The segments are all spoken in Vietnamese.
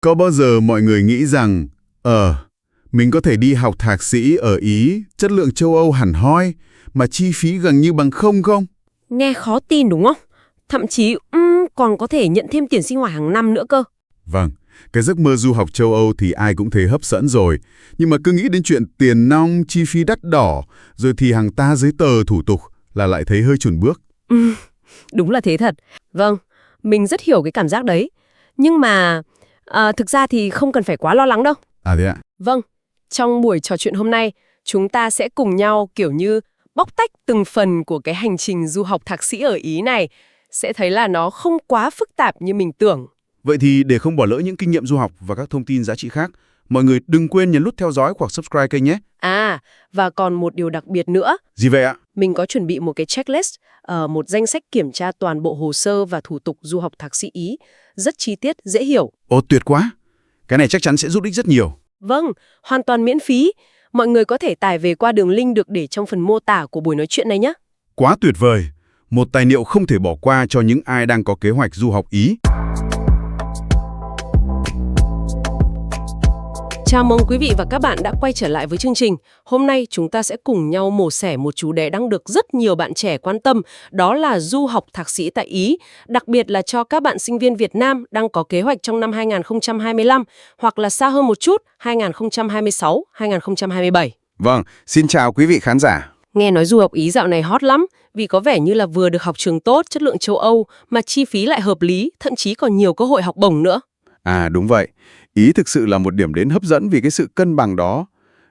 Có bao giờ mọi người nghĩ rằng, mình có thể đi học thạc sĩ ở Ý, chất lượng châu Âu hẳn hoi, mà chi phí gần như bằng không không? Nghe khó tin đúng không? Thậm chí còn có thể nhận thêm tiền sinh hoạt hàng năm nữa cơ. Vâng, cái giấc mơ du học châu Âu thì ai cũng thấy hấp dẫn rồi. Nhưng mà cứ nghĩ đến chuyện tiền nong, chi phí đắt đỏ, rồi thì hàng ta giấy tờ thủ tục là lại thấy hơi chùn bước. Đúng là thế thật. Vâng, mình rất hiểu cái cảm giác đấy. Nhưng mà thực ra thì không cần phải quá lo lắng đâu. À thế ạ? Vâng, trong buổi trò chuyện hôm nay, chúng ta sẽ cùng nhau kiểu như bóc tách từng phần của cái hành trình du học thạc sĩ ở Ý này. Sẽ thấy là nó không quá phức tạp như mình tưởng. Vậy thì để không bỏ lỡ những kinh nghiệm du học và các thông tin giá trị khác, mọi người đừng quên nhấn nút theo dõi hoặc subscribe kênh nhé. À, và còn một điều đặc biệt nữa. Gì vậy ạ? Mình có chuẩn bị một cái checklist, một danh sách kiểm tra toàn bộ hồ sơ và thủ tục du học thạc sĩ Ý. Rất chi tiết, dễ hiểu. Ồ, tuyệt quá! Cái này chắc chắn sẽ giúp ích rất nhiều. Vâng, hoàn toàn miễn phí. Mọi người có thể tải về qua đường link được để trong phần mô tả của buổi nói chuyện này nhé. Quá tuyệt vời! Một tài liệu không thể bỏ qua cho những ai đang có kế hoạch du học Ý. Chào mừng quý vị và các bạn đã quay trở lại với chương trình. Hôm nay chúng ta sẽ cùng nhau mổ xẻ một chủ đề đang được rất nhiều bạn trẻ quan tâm, đó là du học thạc sĩ tại Ý, đặc biệt là cho các bạn sinh viên Việt Nam đang có kế hoạch trong năm 2025 hoặc là xa hơn một chút, 2026, 2027. Vâng, xin chào quý vị khán giả. Nghe nói du học Ý dạo này hot lắm, vì có vẻ như là vừa được học trường tốt, chất lượng châu Âu, mà chi phí lại hợp lý, thậm chí còn nhiều cơ hội học bổng nữa. À đúng vậy, Ý thực sự là một điểm đến hấp dẫn vì cái sự cân bằng đó.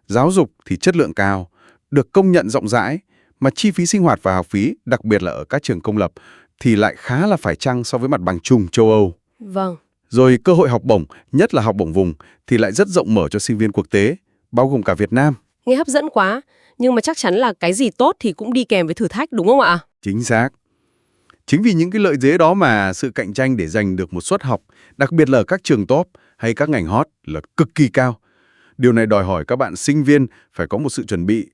Giáo dục thì chất lượng cao, được công nhận rộng rãi, mà chi phí sinh hoạt và học phí, đặc biệt là ở các trường công lập, thì lại khá là phải chăng so với mặt bằng chung châu Âu. Vâng. Rồi cơ hội học bổng, nhất là học bổng vùng, thì lại rất rộng mở cho sinh viên quốc tế, bao gồm cả Việt Nam. Nghe hấp dẫn quá, nhưng mà chắc chắn là cái gì tốt thì cũng đi kèm với thử thách đúng không ạ? Chính xác. Chính vì những cái lợi thế đó mà sự cạnh tranh để giành được một suất học, đặc biệt là ở các trường top hay các ngành hot là cực kỳ cao. Điều này đòi hỏi các bạn sinh viên phải có một sự chuẩn bị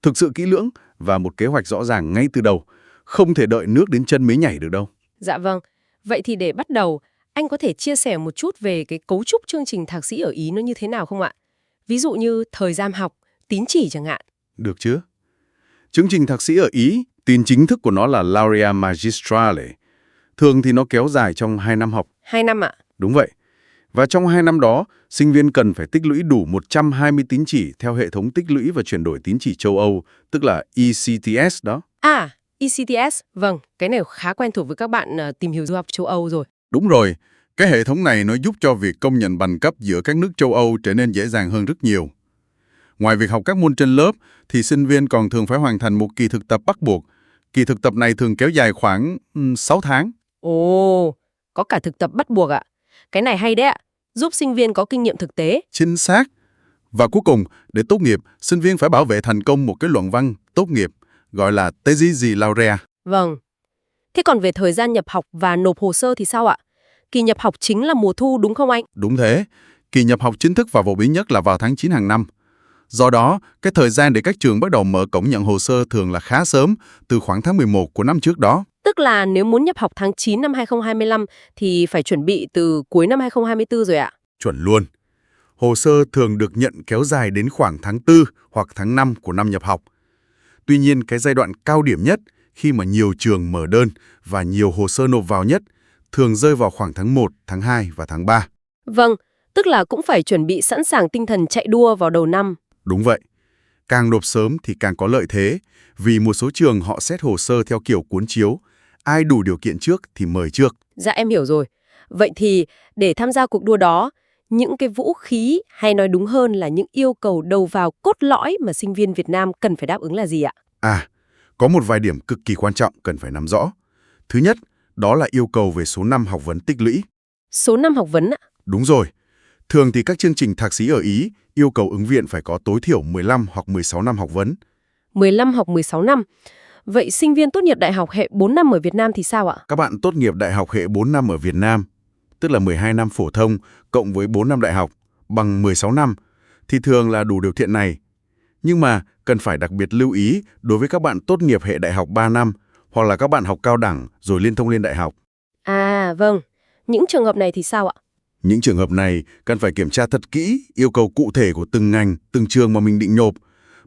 thực sự kỹ lưỡng và một kế hoạch rõ ràng ngay từ đầu. Không thể đợi nước đến chân mới nhảy được đâu. Dạ vâng. Vậy thì để bắt đầu, anh có thể chia sẻ một chút về cái cấu trúc chương trình thạc sĩ ở Ý nó như thế nào không ạ? Ví dụ như thời gian học, tín chỉ chẳng hạn. Được chứ? Chương trình thạc sĩ ở Ý, tên chính thức của nó là Laurea Magistrale. Thường thì nó kéo dài trong 2 năm học. 2 năm ạ? Đúng vậy. Và trong 2 năm đó, sinh viên cần phải tích lũy đủ 120 tín chỉ theo hệ thống tích lũy và chuyển đổi tín chỉ châu Âu, tức là ECTS đó. À, ECTS, vâng, cái này khá quen thuộc với các bạn tìm hiểu du học châu Âu rồi. Đúng rồi, cái hệ thống này nó giúp cho việc công nhận bằng cấp giữa các nước châu Âu trở nên dễ dàng hơn rất nhiều. Ngoài việc học các môn trên lớp, thì sinh viên còn thường phải hoàn thành một kỳ thực tập bắt buộc. Kỳ thực tập này thường kéo dài khoảng 6 tháng. Ồ, có cả thực tập bắt buộc ạ. Cái này hay đấy ạ, giúp sinh viên có kinh nghiệm thực tế. Chính xác. Và cuối cùng, để tốt nghiệp, sinh viên phải bảo vệ thành công một cái luận văn tốt nghiệp, gọi là Thesis Laurea. Vâng. Thế còn về thời gian nhập học và nộp hồ sơ thì sao ạ? Kỳ nhập học chính là mùa thu đúng không anh? Đúng thế. Kỳ nhập học chính thức và phổ biến nhất là vào tháng 9 hàng năm. Do đó, cái thời gian để các trường bắt đầu mở cổng nhận hồ sơ thường là khá sớm, từ khoảng tháng 11 của năm trước đó. Tức là nếu muốn nhập học tháng 9 năm 2025 thì phải chuẩn bị từ cuối năm 2024 rồi ạ? Chuẩn luôn. Hồ sơ thường được nhận kéo dài đến khoảng tháng 4 hoặc tháng 5 của năm nhập học. Tuy nhiên, cái giai đoạn cao điểm nhất, khi mà nhiều trường mở đơn và nhiều hồ sơ nộp vào nhất, thường rơi vào khoảng tháng 1, tháng 2 và tháng 3. Vâng, tức là cũng phải chuẩn bị sẵn sàng tinh thần chạy đua vào đầu năm. Đúng vậy. Càng nộp sớm thì càng có lợi thế, vì một số trường họ xét hồ sơ theo kiểu cuốn chiếu. Ai đủ điều kiện trước thì mời trước. Dạ em hiểu rồi. Vậy thì để tham gia cuộc đua đó, những cái vũ khí hay nói đúng hơn là những yêu cầu đầu vào cốt lõi mà sinh viên Việt Nam cần phải đáp ứng là gì ạ? Có một vài điểm cực kỳ quan trọng cần phải nắm rõ. Thứ nhất, đó là yêu cầu về số năm học vấn tích lũy. Số năm học vấn ạ? Đúng rồi. Thường thì các chương trình thạc sĩ ở Ý yêu cầu ứng viên phải có tối thiểu 15 hoặc 16 năm học vấn. 15 hoặc 16 năm. Vậy sinh viên tốt nghiệp đại học hệ 4 năm ở Việt Nam thì sao ạ? Các bạn tốt nghiệp đại học hệ 4 năm ở Việt Nam, tức là 12 năm phổ thông cộng với 4 năm đại học, bằng 16 năm, thì thường là đủ điều kiện này. Nhưng mà cần phải đặc biệt lưu ý đối với các bạn tốt nghiệp hệ đại học 3 năm, hoặc là các bạn học cao đẳng rồi liên thông lên đại học. À vâng, những trường hợp này thì sao ạ? Những trường hợp này cần phải kiểm tra thật kỹ yêu cầu cụ thể của từng ngành, từng trường mà mình định nộp.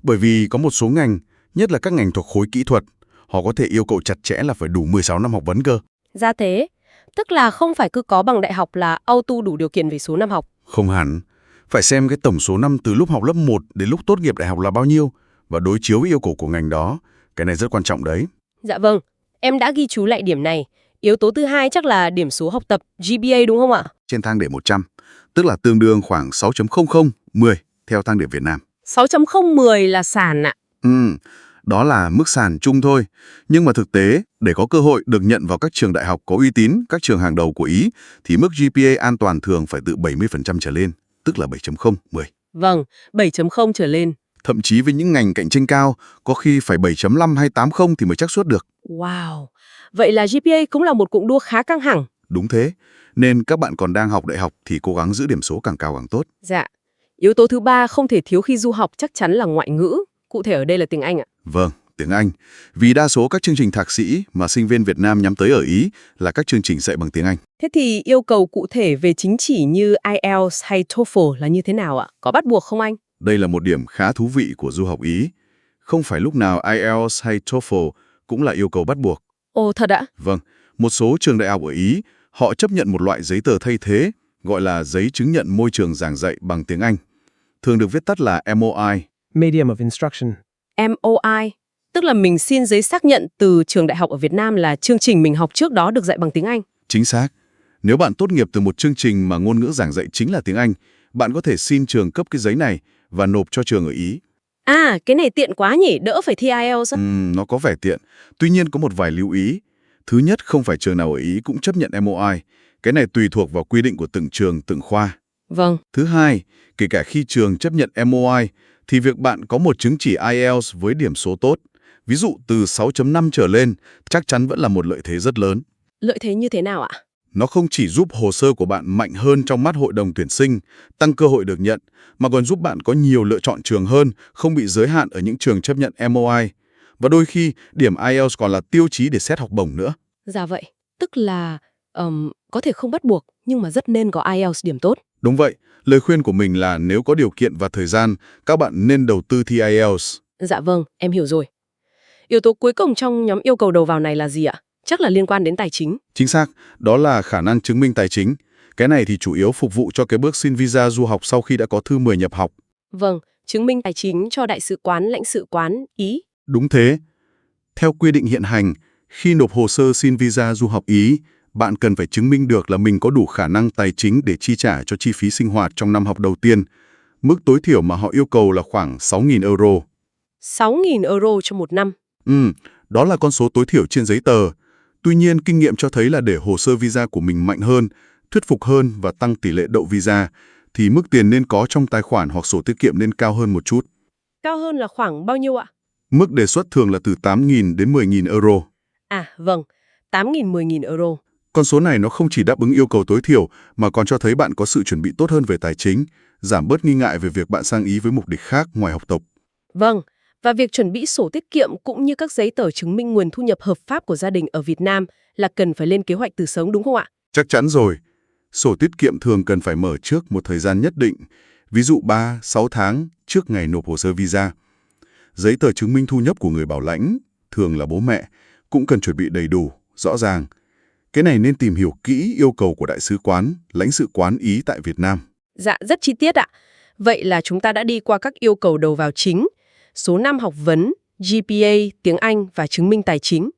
Bởi vì có một số ngành, nhất là các ngành thuộc khối kỹ thuật, họ có thể yêu cầu chặt chẽ là phải đủ 16 năm học vấn cơ. Ra thế, tức là không phải cứ có bằng đại học là auto đủ điều kiện về số năm học. Không hẳn. Phải xem cái tổng số năm từ lúc học lớp 1 đến lúc tốt nghiệp đại học là bao nhiêu và đối chiếu với yêu cầu của ngành đó. Cái này rất quan trọng đấy. Dạ vâng, em đã ghi chú lại điểm này. Yếu tố thứ hai chắc là điểm số học tập, GPA đúng không ạ? Trên thang điểm 100, tức là tương đương khoảng 6.0010 theo thang điểm Việt Nam. 6.010 là sàn ạ. Đó là mức sàn chung thôi. Nhưng mà thực tế, để có cơ hội được nhận vào các trường đại học có uy tín, các trường hàng đầu của Ý, thì mức GPA an toàn thường phải từ 70% trở lên, tức là 7.010. Vâng, 7.0 trở lên. Thậm chí với những ngành cạnh tranh cao, có khi phải 7.5 hay 80 thì mới xác suất được. Wow, vậy là GPA cũng là một cuộc đua khá căng thẳng. Đúng thế, nên các bạn còn đang học đại học thì cố gắng giữ điểm số càng cao càng tốt. Dạ, yếu tố thứ ba không thể thiếu khi du học chắc chắn là ngoại ngữ. Cụ thể ở đây là tiếng Anh ạ. Vâng, tiếng Anh. Vì đa số các chương trình thạc sĩ mà sinh viên Việt Nam nhắm tới ở Ý là các chương trình dạy bằng tiếng Anh. Thế thì yêu cầu cụ thể về chứng chỉ như IELTS hay TOEFL là như thế nào ạ? Có bắt buộc không anh? Đây là một điểm khá thú vị của du học Ý. Không phải lúc nào IELTS hay TOEFL cũng là yêu cầu bắt buộc. Ồ, thật ạ? Vâng, một số trường đại học ở Ý, họ chấp nhận một loại giấy tờ thay thế, gọi là giấy chứng nhận môi trường giảng dạy bằng tiếng Anh. Thường được viết tắt là MOI. Medium of Instruction. MOI, tức là mình xin giấy xác nhận từ trường đại học ở Việt Nam là chương trình mình học trước đó được dạy bằng tiếng Anh. Chính xác. Nếu bạn tốt nghiệp từ một chương trình mà ngôn ngữ giảng dạy chính là tiếng Anh, bạn có thể xin trường cấp cái giấy này và nộp cho trường ở Ý. À, cái này tiện quá nhỉ, đỡ phải thi IELTS. Nó có vẻ tiện. Tuy nhiên có một vài lưu ý. Thứ nhất, không phải trường nào ở Ý cũng chấp nhận MOI. Cái này tùy thuộc vào quy định của từng trường, từng khoa. Vâng. Thứ hai, kể cả khi trường chấp nhận MOI, thì việc bạn có một chứng chỉ IELTS với điểm số tốt, ví dụ từ 6.5 trở lên, chắc chắn vẫn là một lợi thế rất lớn. Lợi thế như thế nào ạ? Nó không chỉ giúp hồ sơ của bạn mạnh hơn trong mắt hội đồng tuyển sinh, tăng cơ hội được nhận, mà còn giúp bạn có nhiều lựa chọn trường hơn, không bị giới hạn ở những trường chấp nhận MOI. Và đôi khi, điểm IELTS còn là tiêu chí để xét học bổng nữa. Dạ vậy, tức là có thể không bắt buộc, nhưng mà rất nên có IELTS điểm tốt. Đúng vậy, lời khuyên của mình là nếu có điều kiện và thời gian, các bạn nên đầu tư thi IELTS. Dạ vâng, em hiểu rồi. Yếu tố cuối cùng trong nhóm yêu cầu đầu vào này là gì ạ? Chắc là liên quan đến tài chính. Chính xác, đó là khả năng chứng minh tài chính. Cái này thì chủ yếu phục vụ cho cái bước xin visa du học sau khi đã có thư mời nhập học. Vâng, chứng minh tài chính cho đại sứ quán, lãnh sự quán Ý. Đúng thế. Theo quy định hiện hành, khi nộp hồ sơ xin visa du học Ý, bạn cần phải chứng minh được là mình có đủ khả năng tài chính để chi trả cho chi phí sinh hoạt trong năm học đầu tiên. Mức tối thiểu mà họ yêu cầu là khoảng 6.000 euro. 6.000 euro cho một năm. Đó là con số tối thiểu trên giấy tờ. Tuy nhiên, kinh nghiệm cho thấy là để hồ sơ visa của mình mạnh hơn, thuyết phục hơn và tăng tỷ lệ đậu visa, thì mức tiền nên có trong tài khoản hoặc sổ tiết kiệm nên cao hơn một chút. Cao hơn là khoảng bao nhiêu ạ? Mức đề xuất thường là từ 8.000 đến 10.000 euro. À, vâng, 8.000, 10.000 euro. Con số này nó không chỉ đáp ứng yêu cầu tối thiểu mà còn cho thấy bạn có sự chuẩn bị tốt hơn về tài chính, giảm bớt nghi ngại về việc bạn sang Ý với mục đích khác ngoài học tập. Vâng, và việc chuẩn bị sổ tiết kiệm cũng như các giấy tờ chứng minh nguồn thu nhập hợp pháp của gia đình ở Việt Nam là cần phải lên kế hoạch từ sớm đúng không ạ? Chắc chắn rồi. Sổ tiết kiệm thường cần phải mở trước một thời gian nhất định, ví dụ 3-6 tháng trước ngày nộp hồ sơ visa. Giấy tờ chứng minh thu nhập của người bảo lãnh, thường là bố mẹ, cũng cần chuẩn bị đầy đủ, rõ ràng. Cái này nên tìm hiểu kỹ yêu cầu của đại sứ quán, lãnh sự quán Ý tại Việt Nam. Dạ, rất chi tiết ạ. Vậy là chúng ta đã đi qua các yêu cầu đầu vào chính, số năm học vấn, GPA, tiếng Anh và chứng minh tài chính.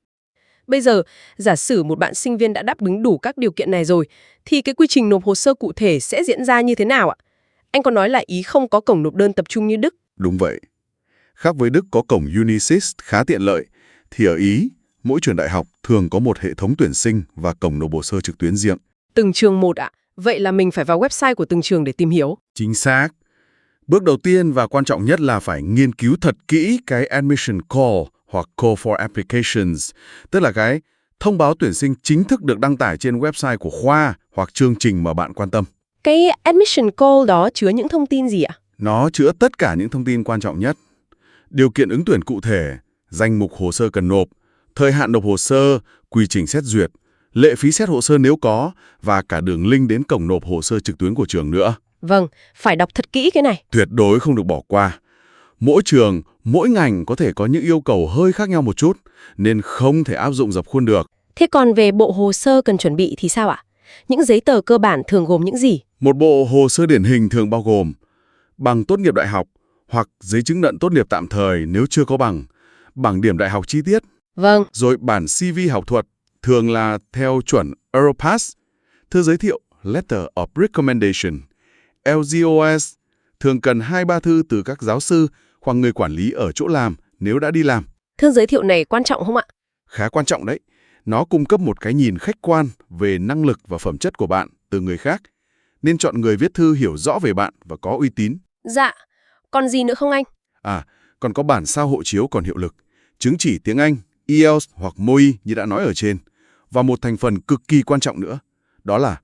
Bây giờ, giả sử một bạn sinh viên đã đáp ứng đủ các điều kiện này rồi, thì cái quy trình nộp hồ sơ cụ thể sẽ diễn ra như thế nào ạ? Anh có nói là Ý không có cổng nộp đơn tập trung như Đức. Đúng vậy. Khác với Đức có cổng Unisys khá tiện lợi, thì ở Ý, mỗi trường đại học thường có một hệ thống tuyển sinh và cổng nộp hồ sơ trực tuyến riêng. Từng trường một ạ? Vậy là mình phải vào website của từng trường để tìm hiểu. Chính xác. Bước đầu tiên và quan trọng nhất là phải nghiên cứu thật kỹ cái admission call hoặc call for applications, tức là cái thông báo tuyển sinh chính thức được đăng tải trên website của khoa hoặc chương trình mà bạn quan tâm. Cái admission call đó chứa những thông tin gì ạ? Nó chứa tất cả những thông tin quan trọng nhất. Điều kiện ứng tuyển cụ thể, danh mục hồ sơ cần nộp, thời hạn nộp hồ sơ, quy trình xét duyệt, lệ phí xét hồ sơ nếu có, và cả đường link đến cổng nộp hồ sơ trực tuyến của trường nữa. Vâng, phải đọc thật kỹ cái này. Tuyệt đối không được bỏ qua. Mỗi trường, mỗi ngành có thể có những yêu cầu hơi khác nhau một chút, nên không thể áp dụng dập khuôn được. Thế còn về bộ hồ sơ cần chuẩn bị thì sao ạ? Những giấy tờ cơ bản thường gồm những gì? Một bộ hồ sơ điển hình thường bao gồm bằng tốt nghiệp đại học hoặc giấy chứng nhận tốt nghiệp tạm thời nếu chưa có bằng điểm đại học chi tiết, Vâng, rồi bản CV học thuật, thường là theo chuẩn Europass, thư giới thiệu Letter of Recommendation, LGOS, thường cần 2-3 thư từ các giáo sư hoặc người quản lý ở chỗ làm nếu đã đi làm. thư giới thiệu này quan trọng không ạ? Khá quan trọng đấy. Nó cung cấp một cái nhìn khách quan về năng lực và phẩm chất của bạn từ người khác, nên chọn người viết thư hiểu rõ về bạn và có uy tín. Dạ, còn gì nữa không anh? Còn có bản sao hộ chiếu còn hiệu lực, chứng chỉ tiếng Anh, IELTS hoặc MOE như đã nói ở trên. Và một thành phần cực kỳ quan trọng nữa, đó là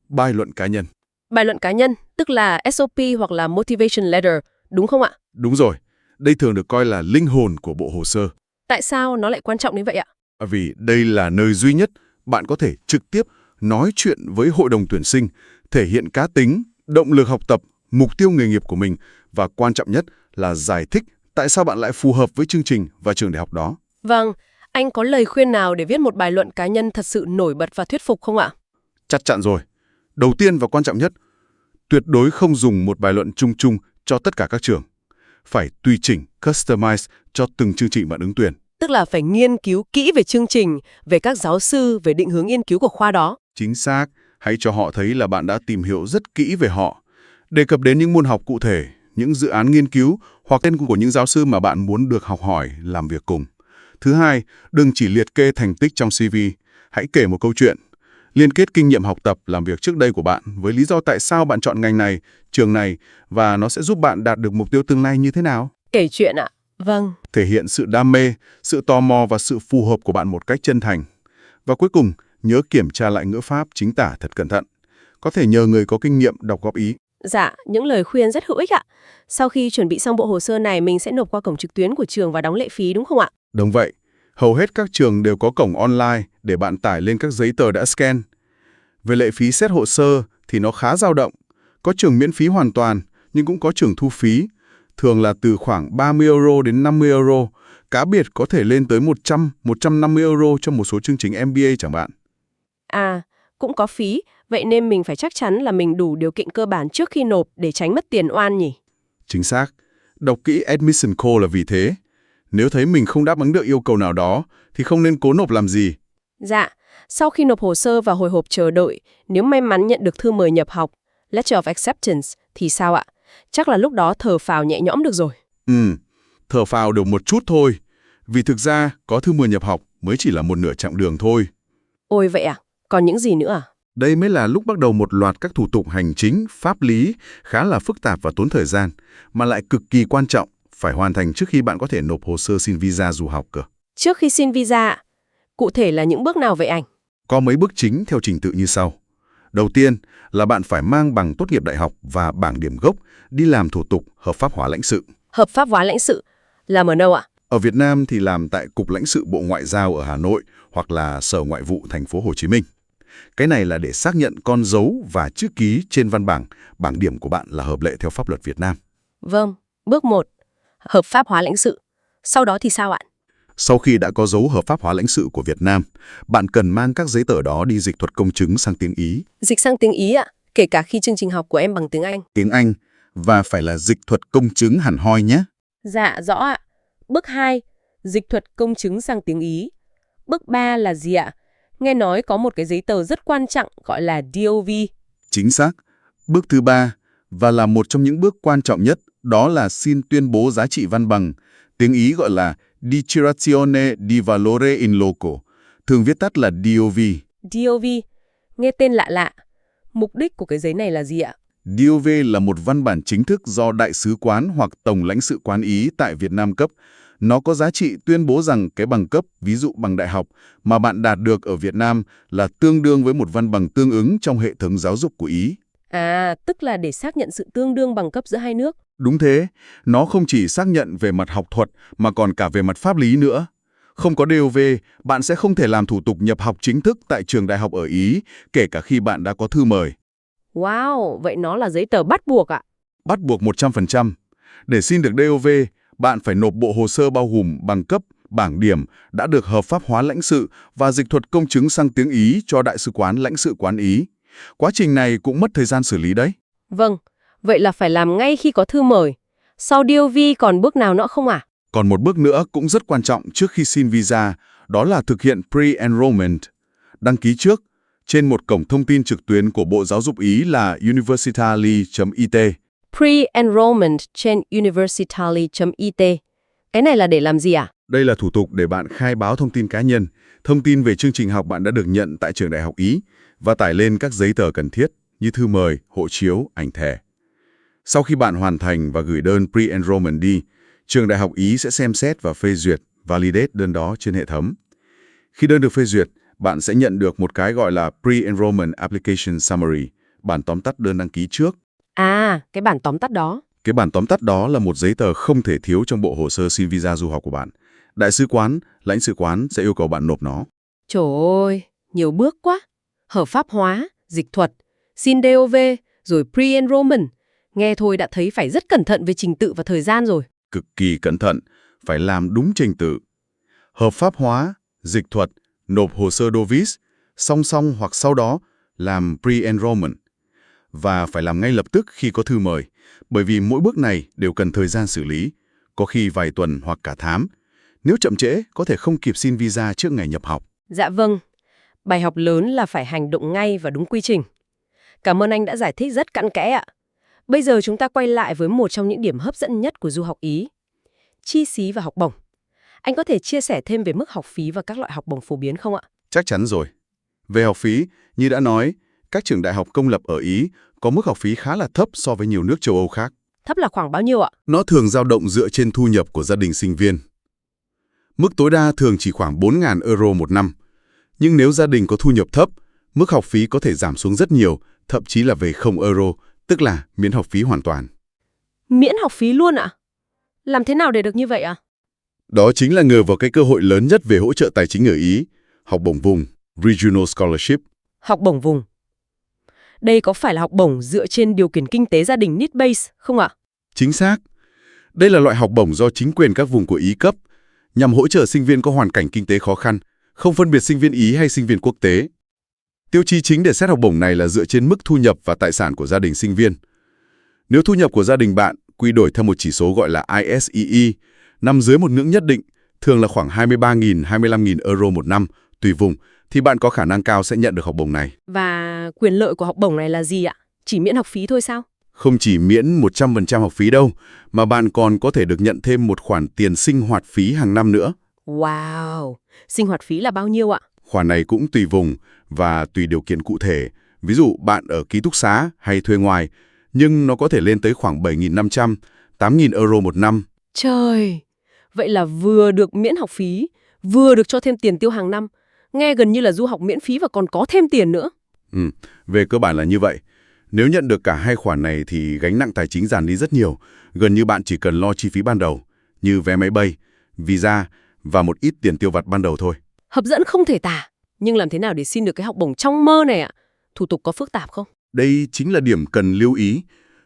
bài luận cá nhân. Bài luận cá nhân, tức là SOP hoặc là Motivation Letter, đúng không ạ? Đúng rồi, đây thường được coi là linh hồn của bộ hồ sơ. Tại sao nó lại quan trọng đến vậy ạ? Vì đây là nơi duy nhất bạn có thể trực tiếp nói chuyện với hội đồng tuyển sinh, thể hiện cá tính, động lực học tập, mục tiêu nghề nghiệp của mình và quan trọng nhất là giải thích tại sao bạn lại phù hợp với chương trình và trường đại học đó. Vâng, anh có lời khuyên nào để viết một bài luận cá nhân thật sự nổi bật và thuyết phục không ạ? Chắc chắn rồi. Đầu tiên và quan trọng nhất, tuyệt đối không dùng một bài luận chung chung cho tất cả các trường. Phải tùy chỉnh, customize cho từng chương trình bạn ứng tuyển. Tức là phải nghiên cứu kỹ về chương trình, về các giáo sư, về định hướng nghiên cứu của khoa đó. Chính xác, hãy cho họ thấy là bạn đã tìm hiểu rất kỹ về họ. Đề cập đến những môn học cụ thể, những dự án nghiên cứu hoặc tên của những giáo sư mà bạn muốn được học hỏi, làm việc cùng. Thứ hai, đừng chỉ liệt kê thành tích trong CV. Hãy kể một câu chuyện, liên kết kinh nghiệm học tập, làm việc trước đây của bạn với lý do tại sao bạn chọn ngành này, trường này và nó sẽ giúp bạn đạt được mục tiêu tương lai như thế nào. Kể chuyện ạ? Vâng. Thể hiện sự đam mê, sự tò mò và sự phù hợp của bạn một cách chân thành. Và cuối cùng, nhớ kiểm tra lại ngữ pháp chính tả thật cẩn thận. Có thể nhờ người có kinh nghiệm đọc góp ý. Dạ, những lời khuyên rất hữu ích ạ. Sau khi chuẩn bị xong bộ hồ sơ này, mình sẽ nộp qua cổng trực tuyến của trường và đóng lệ phí đúng không ạ? Đúng vậy, hầu hết các trường đều có cổng online để bạn tải lên các giấy tờ đã scan. Về lệ phí xét hồ sơ thì nó khá dao động. Có trường miễn phí hoàn toàn, nhưng cũng có trường thu phí. Thường là từ khoảng 30 euro đến 50 euro. Cá biệt có thể lên tới 100, 150 euro cho một số chương trình MBA chẳng hạn. À, cũng có phí, vậy nên mình phải chắc chắn là mình đủ điều kiện cơ bản trước khi nộp để tránh mất tiền oan nhỉ? Chính xác. Đọc kỹ Admission Call là vì thế. Nếu thấy mình không đáp ứng được yêu cầu nào đó, thì không nên cố nộp làm gì. Dạ, sau khi nộp hồ sơ và hồi hộp chờ đợi, nếu may mắn nhận được thư mời nhập học, Letter of Acceptance, thì sao ạ? Chắc là lúc đó thở phào nhẹ nhõm được rồi. Thở phào được một chút thôi. Vì thực ra, có thư mời nhập học mới chỉ là một nửa chặng đường thôi. Ôi vậy à? Còn những gì nữa à? Đây mới là lúc bắt đầu một loạt các thủ tục hành chính, pháp lý khá là phức tạp và tốn thời gian, mà lại cực kỳ quan trọng, phải hoàn thành trước khi bạn có thể nộp hồ sơ xin visa du học cơ. Trước khi xin visa, cụ thể là những bước nào vậy anh? Có mấy bước chính theo trình tự như sau. Đầu tiên là bạn phải mang bằng tốt nghiệp đại học và bảng điểm gốc đi làm thủ tục hợp pháp hóa lãnh sự. Hợp pháp hóa lãnh sự làm ở đâu ạ? Ở Việt Nam thì làm tại Cục Lãnh sự Bộ Ngoại giao ở Hà Nội hoặc là Sở Ngoại vụ thành phố Hồ Chí Minh. Cái này là để xác nhận con dấu và chữ ký trên văn bằng, bảng điểm của bạn là hợp lệ theo pháp luật Việt Nam. Vâng, bước 1, hợp pháp hóa lãnh sự. Sau đó thì sao ạ? Sau khi đã có dấu hợp pháp hóa lãnh sự của Việt Nam, bạn cần mang các giấy tờ đó đi dịch thuật công chứng sang tiếng Ý. Dịch sang tiếng Ý ạ? Kể cả khi chương trình học của em bằng tiếng Anh. Tiếng Anh, và phải là dịch thuật công chứng hẳn hoi nhé. Dạ, rõ ạ. Bước 2, dịch thuật công chứng sang tiếng Ý. Bước 3 là gì ạ? Nghe nói có một cái giấy tờ rất quan trọng gọi là DOV. Chính xác. Bước thứ 3, và là một trong những bước quan trọng nhất, đó là xin tuyên bố giá trị văn bằng. Tiếng Ý gọi là Dichiarazione di Valore in Loco, thường viết tắt là DOV. DOV, nghe tên lạ lạ. Mục đích của cái giấy này là gì ạ? DOV là một văn bản chính thức do Đại sứ quán hoặc Tổng lãnh sự quán Ý tại Việt Nam cấp. Nó có giá trị tuyên bố rằng cái bằng cấp, ví dụ bằng đại học, mà bạn đạt được ở Việt Nam là tương đương với một văn bằng tương ứng trong hệ thống giáo dục của Ý. À, tức là để xác nhận sự tương đương bằng cấp giữa hai nước. Đúng thế, nó không chỉ xác nhận về mặt học thuật mà còn cả về mặt pháp lý nữa. Không có DOV, bạn sẽ không thể làm thủ tục nhập học chính thức tại trường đại học ở Ý, kể cả khi bạn đã có thư mời. Wow, vậy nó là giấy tờ bắt buộc ạ? Bắt buộc 100%. Để xin được DOV, bạn phải nộp bộ hồ sơ bao gồm bằng cấp, bảng điểm đã được hợp pháp hóa lãnh sự và dịch thuật công chứng sang tiếng Ý cho Đại sứ quán lãnh sự quán Ý. Quá trình này cũng mất thời gian xử lý đấy. Vâng, vậy là phải làm ngay khi có thư mời. Sau DOV còn bước nào nữa không ạ? Còn một bước nữa cũng rất quan trọng trước khi xin visa, đó là thực hiện pre-enrollment. Đăng ký trước trên một cổng thông tin trực tuyến của Bộ Giáo dục Ý là universitaly.it. Pre-enrollment trên universitaly.it. Cái này là để làm gì ạ? Đây là thủ tục để bạn khai báo thông tin cá nhân, thông tin về chương trình học bạn đã được nhận tại trường đại học Ý và tải lên các giấy tờ cần thiết như thư mời, hộ chiếu, ảnh thẻ. Sau khi bạn hoàn thành và gửi đơn pre-enrollment đi, trường đại học Ý sẽ xem xét và phê duyệt, validate đơn đó trên hệ thống. Khi đơn được phê duyệt, bạn sẽ nhận được một cái gọi là Pre-Enrollment Application Summary, bản tóm tắt đơn đăng ký trước. À, cái bản tóm tắt đó. Cái bản tóm tắt đó là một giấy tờ không thể thiếu trong bộ hồ sơ xin visa du học của bạn. Đại sứ quán, lãnh sự quán sẽ yêu cầu bạn nộp nó. Trời ơi, nhiều bước quá. Hợp pháp hóa, dịch thuật, xin DOV, rồi pre-enrollment. Nghe thôi đã thấy phải rất cẩn thận về trình tự và thời gian rồi. Cực kỳ cẩn thận, phải làm đúng trình tự. Hợp pháp hóa, dịch thuật, nộp hồ sơ DOVIS, song song hoặc sau đó làm pre-enrollment. Và phải làm ngay lập tức khi có thư mời, bởi vì mỗi bước này đều cần thời gian xử lý, có khi vài tuần hoặc cả tháng. Nếu chậm trễ, có thể không kịp xin visa trước ngày nhập học. Dạ vâng, bài học lớn là phải hành động ngay và đúng quy trình. Cảm ơn anh đã giải thích rất cặn kẽ ạ. Bây giờ chúng ta quay lại với một trong những điểm hấp dẫn nhất của du học Ý. Chi phí và học bổng. Anh có thể chia sẻ thêm về mức học phí và các loại học bổng phổ biến không ạ? Chắc chắn rồi. Về học phí, như đã nói, các trường đại học công lập ở Ý có mức học phí khá là thấp so với nhiều nước châu Âu khác. Thấp là khoảng bao nhiêu ạ? Nó thường dao động dựa trên thu nhập của gia đình sinh viên. Mức tối đa thường chỉ khoảng 4.000 euro một năm. Nhưng nếu gia đình có thu nhập thấp, mức học phí có thể giảm xuống rất nhiều, thậm chí là về 0 euro, tức là miễn học phí hoàn toàn. Miễn học phí luôn ạ? Làm thế nào để được như vậy ạ? Đó chính là nhờ vào cái cơ hội lớn nhất về hỗ trợ tài chính ở Ý, học bổng vùng, Regional Scholarship. Học bổng vùng. Đây có phải là học bổng dựa trên điều kiện kinh tế gia đình need-based không ạ? Chính xác. Đây là loại học bổng do chính quyền các vùng của Ý cấp, nhằm hỗ trợ sinh viên có hoàn cảnh kinh tế khó khăn, không phân biệt sinh viên Ý hay sinh viên quốc tế. Tiêu chí chính để xét học bổng này là dựa trên mức thu nhập và tài sản của gia đình sinh viên. Nếu thu nhập của gia đình bạn quy đổi theo một chỉ số gọi là ISEE, nằm dưới một ngưỡng nhất định, thường là khoảng 23.000, 25.000 euro một năm, tùy vùng, thì bạn có khả năng cao sẽ nhận được học bổng này. Và quyền lợi của học bổng này là gì ạ? Chỉ miễn học phí thôi sao? Không chỉ miễn 100% học phí đâu, mà bạn còn có thể được nhận thêm một khoản tiền sinh hoạt phí hàng năm nữa. Wow! Sinh hoạt phí là bao nhiêu ạ? Khoản này cũng tùy vùng và tùy điều kiện cụ thể. Ví dụ bạn ở ký túc xá hay thuê ngoài, nhưng nó có thể lên tới khoảng 7.500, 8.000 euro một năm. Trời! Vậy là vừa được miễn học phí, vừa được cho thêm tiền tiêu hàng năm. Nghe gần như là du học miễn phí và còn có thêm tiền nữa. Về cơ bản là như vậy. Nếu nhận được cả hai khoản này thì gánh nặng tài chính giảm đi rất nhiều. Gần như bạn chỉ cần lo chi phí ban đầu, như vé máy bay, visa và một ít tiền tiêu vặt ban đầu thôi. Hấp dẫn không thể tả. Nhưng làm thế nào để xin được cái học bổng trong mơ này ạ? Thủ tục có phức tạp không? Đây chính là điểm cần lưu ý.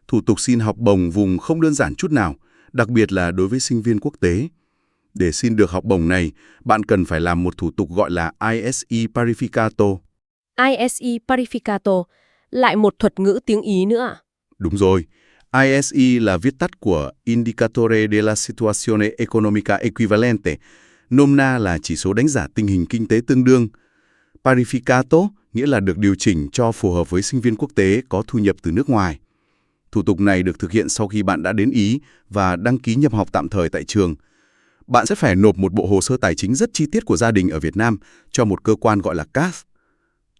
Thủ tục xin học bổng vùng không đơn giản chút nào, đặc biệt là đối với sinh viên quốc tế. Để xin được học bổng này, bạn cần phải làm một thủ tục gọi là ISE Parificato. ISE Parificato, lại một thuật ngữ tiếng Ý nữa ạ? Đúng rồi, ISE là viết tắt của Indicatore della Situazione Economica Equivalente, nôm na là chỉ số đánh giá tình hình kinh tế tương đương. Parificato nghĩa là được điều chỉnh cho phù hợp với sinh viên quốc tế có thu nhập từ nước ngoài. Thủ tục này được thực hiện sau khi bạn đã đến Ý và đăng ký nhập học tạm thời tại trường. Bạn sẽ phải nộp một bộ hồ sơ tài chính rất chi tiết của gia đình ở Việt Nam cho một cơ quan gọi là CAS,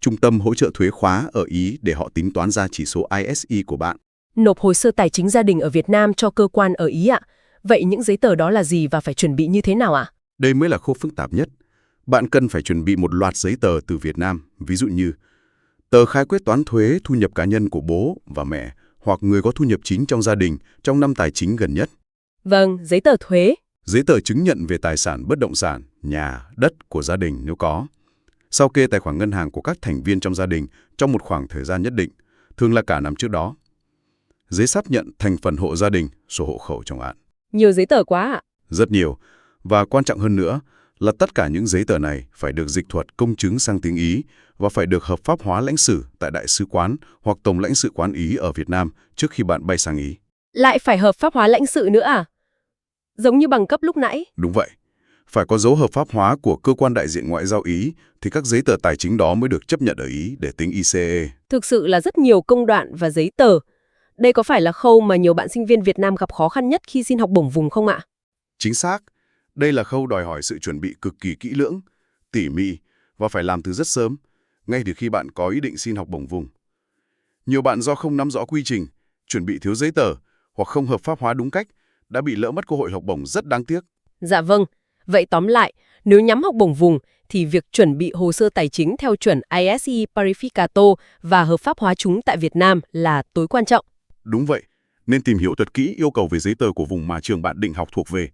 Trung tâm Hỗ trợ Thuế khóa ở Ý, để họ tính toán ra chỉ số ISE của bạn. Nộp hồ sơ tài chính gia đình ở Việt Nam cho cơ quan ở Ý ạ? Vậy những giấy tờ đó là gì và phải chuẩn bị như thế nào ạ? Đây mới là khâu phức tạp nhất. Bạn cần phải chuẩn bị một loạt giấy tờ từ Việt Nam, ví dụ như tờ khai quyết toán thuế thu nhập cá nhân của bố và mẹ hoặc người có thu nhập chính trong gia đình trong năm tài chính gần nhất. Vâng, giấy tờ thuế. Giấy tờ chứng nhận về tài sản bất động sản, nhà, đất của gia đình nếu có. Sao kê tài khoản ngân hàng của các thành viên trong gia đình trong một khoảng thời gian nhất định, thường là cả năm trước đó. Giấy xác nhận thành phần hộ gia đình, sổ hộ khẩu chẳng hạn. Nhiều giấy tờ quá ạ. Rất nhiều. Và quan trọng hơn nữa là tất cả những giấy tờ này phải được dịch thuật công chứng sang tiếng Ý và phải được hợp pháp hóa lãnh sự tại Đại sứ quán hoặc Tổng lãnh sự quán Ý ở Việt Nam trước khi bạn bay sang Ý. Lại phải hợp pháp hóa lãnh sự nữa à? Giống như bằng cấp lúc nãy. Đúng vậy. Phải có dấu hợp pháp hóa của cơ quan đại diện ngoại giao Ý thì các giấy tờ tài chính đó mới được chấp nhận ở Ý để tính ICE. Thực sự là rất nhiều công đoạn và giấy tờ. Đây có phải là khâu mà nhiều bạn sinh viên Việt Nam gặp khó khăn nhất khi xin học bổng vùng không ạ? Chính xác. Đây là khâu đòi hỏi sự chuẩn bị cực kỳ kỹ lưỡng, tỉ mỉ và phải làm từ rất sớm, ngay từ khi bạn có ý định xin học bổng vùng. Nhiều bạn do không nắm rõ quy trình, chuẩn bị thiếu giấy tờ hoặc không hợp pháp hóa đúng cách đã bị lỡ mất cơ hội học bổng rất đáng tiếc. Dạ vâng. Vậy tóm lại, nếu nhắm học bổng vùng thì việc chuẩn bị hồ sơ tài chính theo chuẩn ISE Parificato và hợp pháp hóa chúng tại Việt Nam là tối quan trọng. Đúng vậy, nên tìm hiểu thật kỹ yêu cầu về giấy tờ của vùng mà trường bạn định học thuộc về,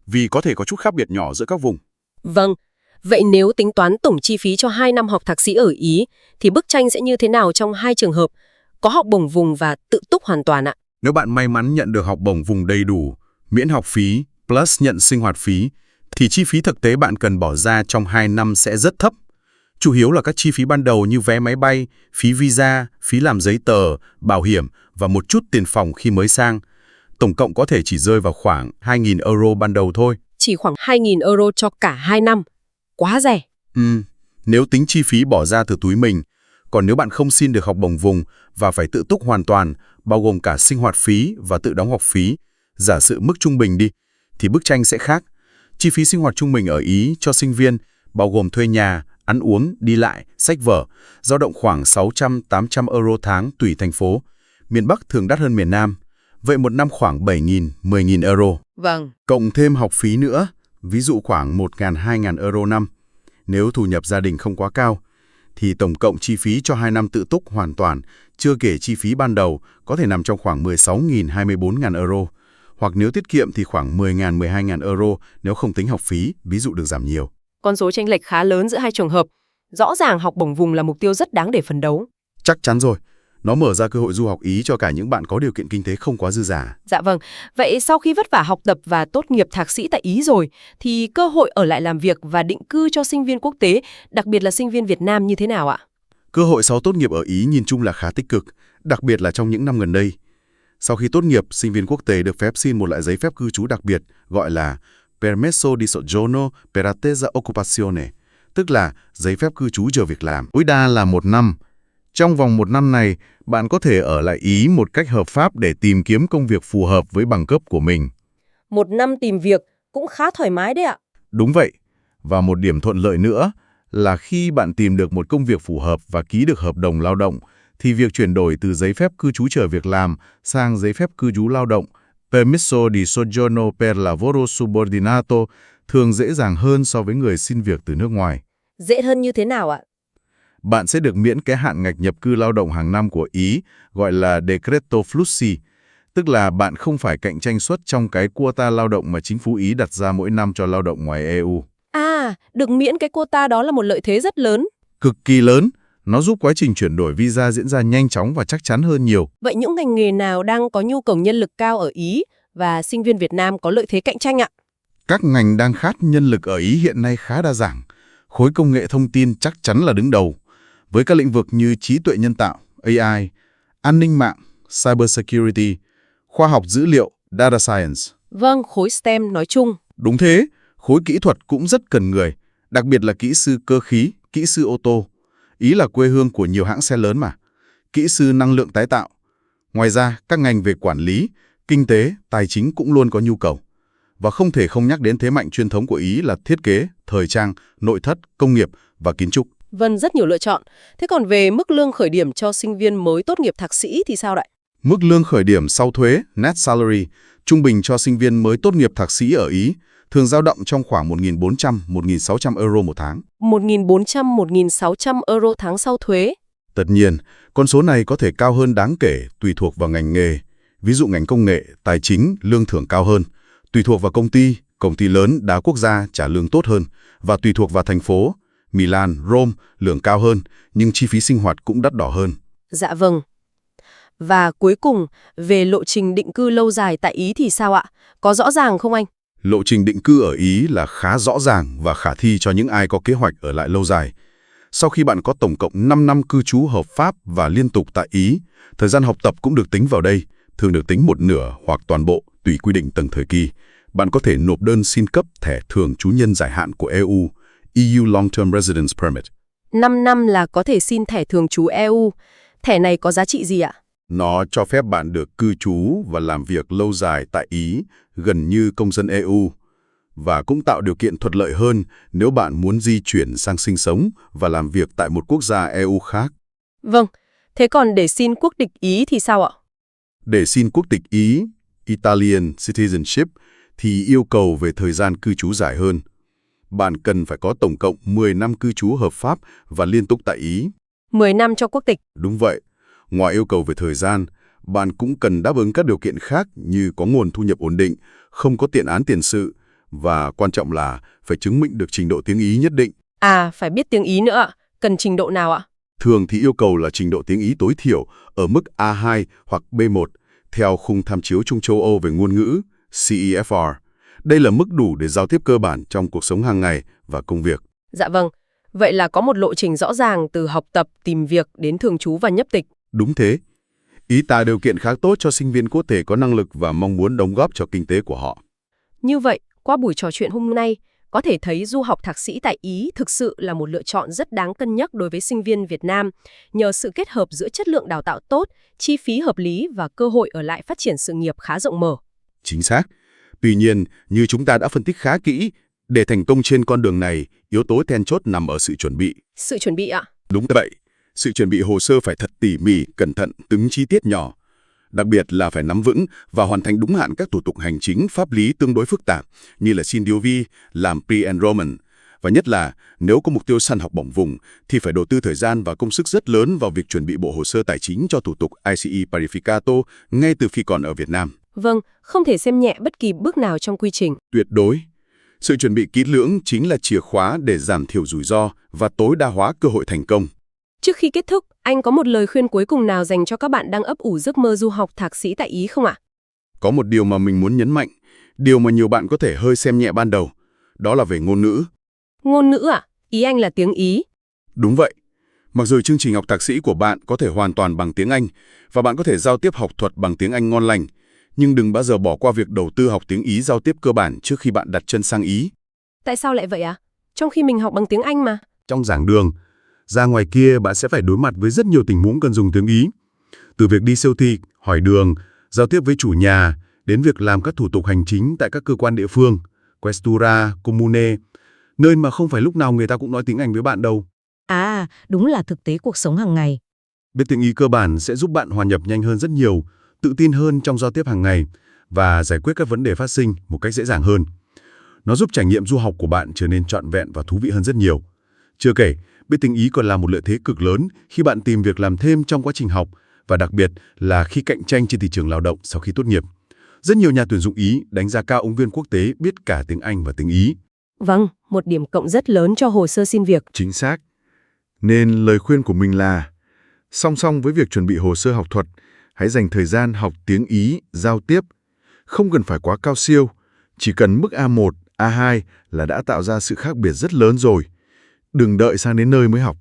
vì có thể có chút khác biệt nhỏ giữa các vùng. Vâng. Vậy nếu tính toán tổng chi phí cho 2 năm học thạc sĩ ở Ý, thì bức tranh sẽ như thế nào trong hai trường hợp, có học bổng vùng và tự túc hoàn toàn ạ? Nếu bạn may mắn nhận được học bổng vùng đầy đủ, miễn học phí, plus nhận sinh hoạt phí, thì chi phí thực tế bạn cần bỏ ra trong 2 năm sẽ rất thấp. Chủ yếu là các chi phí ban đầu như vé máy bay, phí visa, phí làm giấy tờ, bảo hiểm và một chút tiền phòng khi mới sang. Tổng cộng có thể chỉ rơi vào khoảng 2.000 euro ban đầu thôi. Chỉ khoảng 2.000 euro cho cả 2 năm. Quá rẻ. Nếu tính chi phí bỏ ra từ túi mình. Còn nếu bạn không xin được học bổng vùng và phải tự túc hoàn toàn, bao gồm cả sinh hoạt phí và tự đóng học phí, giả sử mức trung bình đi, thì bức tranh sẽ khác. Chi phí sinh hoạt trung bình ở Ý cho sinh viên, bao gồm thuê nhà, ăn uống, đi lại, sách vở, dao động khoảng 600-800 euro tháng tùy thành phố. Miền Bắc thường đắt hơn miền Nam. Vậy một năm khoảng 7.000-10.000 euro. Vâng. Cộng thêm học phí nữa, ví dụ khoảng 1.000-2.000 euro năm. Nếu thu nhập gia đình không quá cao, thì tổng cộng chi phí cho 2 năm tự túc hoàn toàn, chưa kể chi phí ban đầu, có thể nằm trong khoảng 16.000-24.000 euro. Hoặc nếu tiết kiệm thì khoảng 10.000-12.000 euro nếu không tính học phí, ví dụ được giảm nhiều. Con số chênh lệch khá lớn giữa hai trường hợp. Rõ ràng học bổng vùng là mục tiêu rất đáng để phấn đấu. Chắc chắn rồi. Nó mở ra cơ hội du học Ý cho cả những bạn có điều kiện kinh tế không quá dư dả. Dạ vâng. Vậy sau khi vất vả học tập và tốt nghiệp thạc sĩ tại Ý rồi, thì cơ hội ở lại làm việc và định cư cho sinh viên quốc tế, đặc biệt là sinh viên Việt Nam như thế nào ạ? Cơ hội sau tốt nghiệp ở Ý nhìn chung là khá tích cực, đặc biệt là trong những năm gần đây. Sau khi tốt nghiệp, sinh viên quốc tế được phép xin một loại giấy phép cư trú đặc biệt gọi là Permesso di soggiorno per attesa occupazione, tức là giấy phép cư trú chờ việc làm. Tối đa là 1 năm. Trong vòng 1 năm này, bạn có thể ở lại Ý một cách hợp pháp để tìm kiếm công việc phù hợp với bằng cấp của mình. 1 năm tìm việc cũng khá thoải mái đấy ạ. Đúng vậy. Và một điểm thuận lợi nữa là khi bạn tìm được một công việc phù hợp và ký được hợp đồng lao động, thì việc chuyển đổi từ giấy phép cư trú chờ việc làm sang giấy phép cư trú lao động, Permesso di soggiorno per lavoro subordinato, thường dễ dàng hơn so với người xin việc từ nước ngoài. Dễ hơn như thế nào ạ? Bạn sẽ được miễn cái hạn ngạch nhập cư lao động hàng năm của Ý, gọi là Decreto Flussi, tức là bạn không phải cạnh tranh suất trong cái quota lao động mà chính phủ Ý đặt ra mỗi năm cho lao động ngoài EU. À, được miễn cái quota đó là một lợi thế rất lớn. Cực kỳ lớn, nó giúp quá trình chuyển đổi visa diễn ra nhanh chóng và chắc chắn hơn nhiều. Vậy những ngành nghề nào đang có nhu cầu nhân lực cao ở Ý và sinh viên Việt Nam có lợi thế cạnh tranh ạ? Các ngành đang khát nhân lực ở Ý hiện nay khá đa dạng. Khối công nghệ thông tin chắc chắn là đứng đầu, với các lĩnh vực như trí tuệ nhân tạo, AI, an ninh mạng, cybersecurity, khoa học dữ liệu, data science. Vâng, khối STEM nói chung. Đúng thế, khối kỹ thuật cũng rất cần người, đặc biệt là kỹ sư cơ khí, kỹ sư ô tô. Ý là quê hương của nhiều hãng xe lớn mà. Kỹ sư năng lượng tái tạo. Ngoài ra, các ngành về quản lý, kinh tế, tài chính cũng luôn có nhu cầu. Và không thể không nhắc đến thế mạnh truyền thống của Ý là thiết kế, thời trang, nội thất, công nghiệp và kiến trúc. Vâng, rất nhiều lựa chọn. Thế còn về mức lương khởi điểm cho sinh viên mới tốt nghiệp thạc sĩ thì sao đại? Mức lương khởi điểm sau thuế, net salary, trung bình cho sinh viên mới tốt nghiệp thạc sĩ ở Ý, thường dao động trong khoảng 1.400-1.600 euro một tháng. 1.400-1.600 euro tháng sau thuế. Tất nhiên, con số này có thể cao hơn đáng kể tùy thuộc vào ngành nghề. Ví dụ ngành công nghệ, tài chính, lương thưởng cao hơn. Tùy thuộc vào công ty, Công ty lớn, đa quốc gia trả lương tốt hơn, và tùy thuộc vào thành phố, Milan, Rome, lương cao hơn, nhưng chi phí sinh hoạt cũng đắt đỏ hơn. Dạ vâng. Và cuối cùng, về lộ trình định cư lâu dài tại Ý thì sao ạ? Có rõ ràng không anh? Lộ trình định cư ở Ý là khá rõ ràng và khả thi cho những ai có kế hoạch ở lại lâu dài. Sau khi bạn có tổng cộng 5 năm cư trú hợp pháp và liên tục tại Ý, thời gian học tập cũng được tính vào đây, thường được tính một nửa hoặc toàn bộ, tùy quy định từng thời kỳ. Bạn có thể nộp đơn xin cấp thẻ thường trú nhân dài hạn của EU, EU Long-Term Residence Permit. 5 năm là có thể xin thẻ thường trú EU. Thẻ này có giá trị gì ạ? Nó cho phép bạn được cư trú và làm việc lâu dài tại Ý, gần như công dân EU, và cũng tạo điều kiện thuận lợi hơn nếu bạn muốn di chuyển sang sinh sống và làm việc tại một quốc gia EU khác. Vâng, thế còn để xin quốc tịch Ý thì sao ạ? Để xin quốc tịch Ý, Italian Citizenship, thì yêu cầu về thời gian cư trú dài hơn. Bạn cần phải có tổng cộng 10 năm cư trú hợp pháp và liên tục tại Ý. 10 năm cho quốc tịch. Đúng vậy. Ngoài yêu cầu về thời gian, bạn cũng cần đáp ứng các điều kiện khác như có nguồn thu nhập ổn định, không có tiền án tiền sự, và quan trọng là phải chứng minh được trình độ tiếng Ý nhất định. À, phải biết tiếng Ý nữa ạ. Cần trình độ nào ạ? Thường thì yêu cầu là trình độ tiếng Ý tối thiểu ở mức A2 hoặc B1, theo khung tham chiếu chung châu Âu về ngôn ngữ, CEFR. Đây là mức đủ để giao tiếp cơ bản trong cuộc sống hàng ngày và công việc. Dạ vâng. Vậy là có một lộ trình rõ ràng từ học tập, tìm việc đến thường trú và nhập tịch. Đúng thế. Ý tạo điều kiện khá tốt cho sinh viên quốc tế có năng lực và mong muốn đóng góp cho kinh tế của họ. Như vậy, qua buổi trò chuyện hôm nay, có thể thấy du học thạc sĩ tại Ý thực sự là một lựa chọn rất đáng cân nhắc đối với sinh viên Việt Nam, nhờ sự kết hợp giữa chất lượng đào tạo tốt, chi phí hợp lý và cơ hội ở lại phát triển sự nghiệp khá rộng mở. Chính xác. Tuy nhiên, như chúng ta đã phân tích khá kỹ, để thành công trên con đường này, yếu tố then chốt nằm ở sự chuẩn bị. Sự chuẩn bị ạ? Đúng vậy. Sự chuẩn bị hồ sơ phải thật tỉ mỉ, cẩn thận, từng chi tiết nhỏ. Đặc biệt là phải nắm vững và hoàn thành đúng hạn các thủ tục hành chính pháp lý tương đối phức tạp, như là xin DOV, làm pre-enrollment. Và nhất là, nếu có mục tiêu săn học bổng vùng, thì phải đầu tư thời gian và công sức rất lớn vào việc chuẩn bị bộ hồ sơ tài chính cho thủ tục ICE Parificato ngay từ khi còn ở Việt Nam. Vâng, không thể xem nhẹ bất kỳ bước nào trong quy trình. Tuyệt đối. Sự chuẩn bị kỹ lưỡng chính là chìa khóa để giảm thiểu rủi ro và tối đa hóa cơ hội thành công. Trước khi kết thúc, anh có một lời khuyên cuối cùng nào dành cho các bạn đang ấp ủ giấc mơ du học thạc sĩ tại Ý không ạ? Có một điều mà mình muốn nhấn mạnh, điều mà nhiều bạn có thể hơi xem nhẹ ban đầu, đó là về ngôn ngữ. Ngôn ngữ ạ? Ý anh là tiếng Ý. Đúng vậy. Mặc dù chương trình học thạc sĩ của bạn có thể hoàn toàn bằng tiếng Anh và bạn có thể giao tiếp học thuật bằng tiếng Anh ngon lành, nhưng đừng bao giờ bỏ qua việc đầu tư học tiếng Ý giao tiếp cơ bản trước khi bạn đặt chân sang Ý. Tại sao lại vậy ạ? Trong khi mình học bằng tiếng Anh mà. Trong giảng đường, ra ngoài kia bạn sẽ phải đối mặt với rất nhiều tình huống cần dùng tiếng Ý. Từ việc đi siêu thị, hỏi đường, giao tiếp với chủ nhà, đến việc làm các thủ tục hành chính tại các cơ quan địa phương, Questura, Comune, nơi mà không phải lúc nào người ta cũng nói tiếng Anh với bạn đâu. À, đúng là thực tế cuộc sống hàng ngày. Biết tiếng Ý cơ bản sẽ giúp bạn hòa nhập nhanh hơn rất nhiều, tự tin hơn trong giao tiếp hàng ngày và giải quyết các vấn đề phát sinh một cách dễ dàng hơn. Nó giúp trải nghiệm du học của bạn trở nên trọn vẹn và thú vị hơn rất nhiều. Chưa kể, biết tiếng Ý còn là một lợi thế cực lớn khi bạn tìm việc làm thêm trong quá trình học và đặc biệt là khi cạnh tranh trên thị trường lao động sau khi tốt nghiệp. Rất nhiều nhà tuyển dụng Ý đánh giá cao ứng viên quốc tế biết cả tiếng Anh và tiếng Ý. Vâng, một điểm cộng rất lớn cho hồ sơ xin việc. Chính xác. Nên lời khuyên của mình là, song song với việc chuẩn bị hồ sơ học thuật, hãy dành thời gian học tiếng Ý, giao tiếp. Không cần phải quá cao siêu, chỉ cần mức A1, A2 là đã tạo ra sự khác biệt rất lớn rồi. Đừng đợi sang đến nơi mới học.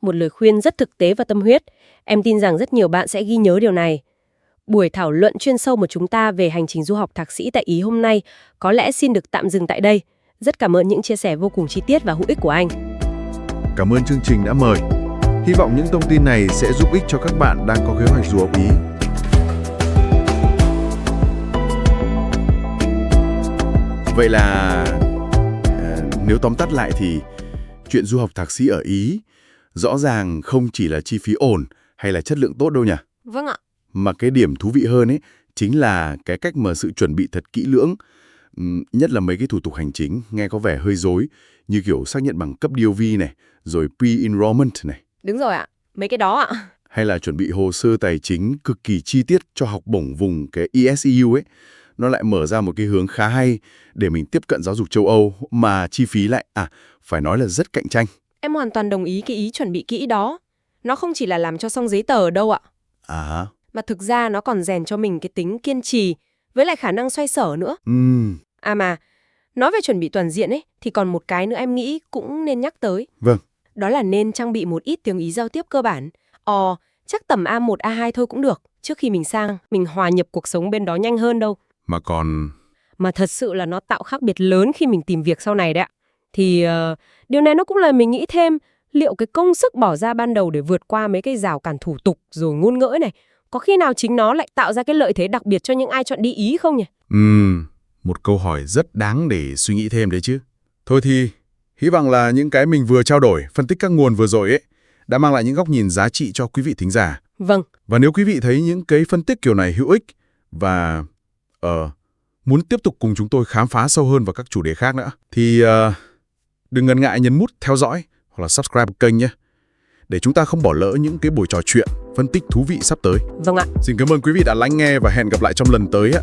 Một lời khuyên rất thực tế và tâm huyết. Em tin rằng rất nhiều bạn sẽ ghi nhớ điều này. Buổi thảo luận chuyên sâu của chúng ta về hành trình du học thạc sĩ tại Ý hôm nay có lẽ xin được tạm dừng tại đây. Rất cảm ơn những chia sẻ vô cùng chi tiết và hữu ích của anh. Cảm ơn chương trình đã mời. Hy vọng những thông tin này sẽ giúp ích cho các bạn đang có kế hoạch du học Ý. Vậy là nếu tóm tắt lại thì chuyện du học thạc sĩ ở Ý rõ ràng không chỉ là chi phí ổn hay là chất lượng tốt đâu nhỉ? Vâng ạ. Mà cái điểm thú vị hơn ấy chính là cái cách mà sự chuẩn bị thật kỹ lưỡng. Nhất là mấy cái thủ tục hành chính nghe có vẻ hơi rối, như kiểu xác nhận bằng cấp DOV này, rồi pre-enrollment này. Đúng rồi ạ. Mấy cái đó ạ. Hay là chuẩn bị hồ sơ tài chính cực kỳ chi tiết cho học bổng vùng cái ESEU ấy. nó lại mở ra một cái hướng khá hay để mình tiếp cận giáo dục châu Âu mà chi phí lại, phải nói là rất cạnh tranh. Em hoàn toàn đồng ý cái ý chuẩn bị kỹ đó. Nó không chỉ là làm cho xong giấy tờ đâu ạ. Mà thực ra nó còn rèn cho mình cái tính kiên trì, với lại khả năng xoay sở nữa. Mà, nói về chuẩn bị toàn diện ấy, thì còn một cái nữa em nghĩ cũng nên nhắc tới. Vâng. Đó là nên trang bị một ít tiếng Ý giao tiếp cơ bản. Chắc tầm A1, A2 thôi cũng được. Trước khi mình sang, mình hòa nhập cuộc sống bên đó nhanh hơn đâu. Mà thật sự là nó tạo khác biệt lớn khi mình tìm việc sau này đấy ạ. Thì điều này nó cũng là mình nghĩ thêm, liệu cái công sức bỏ ra ban đầu để vượt qua mấy cái rào cản thủ tục rồi ngôn ngữ này, có khi nào chính nó lại tạo ra cái lợi thế đặc biệt cho những ai chọn đi Ý không nhỉ? Một câu hỏi rất đáng để suy nghĩ thêm đấy chứ. Thôi thì, hy vọng là những cái mình vừa trao đổi, phân tích các nguồn vừa rồi ấy, đã mang lại những góc nhìn giá trị cho quý vị thính giả. Vâng. Và nếu quý vị thấy những cái phân tích kiểu này hữu ích và muốn tiếp tục cùng chúng tôi khám phá sâu hơn vào các chủ đề khác nữa, thì đừng ngần ngại nhấn nút theo dõi hoặc là subscribe kênh nhé, để chúng ta không bỏ lỡ những cái buổi trò chuyện, phân tích thú vị sắp tới. Vâng ạ. Xin cảm ơn quý vị đã lắng nghe và hẹn gặp lại trong lần tới ạ.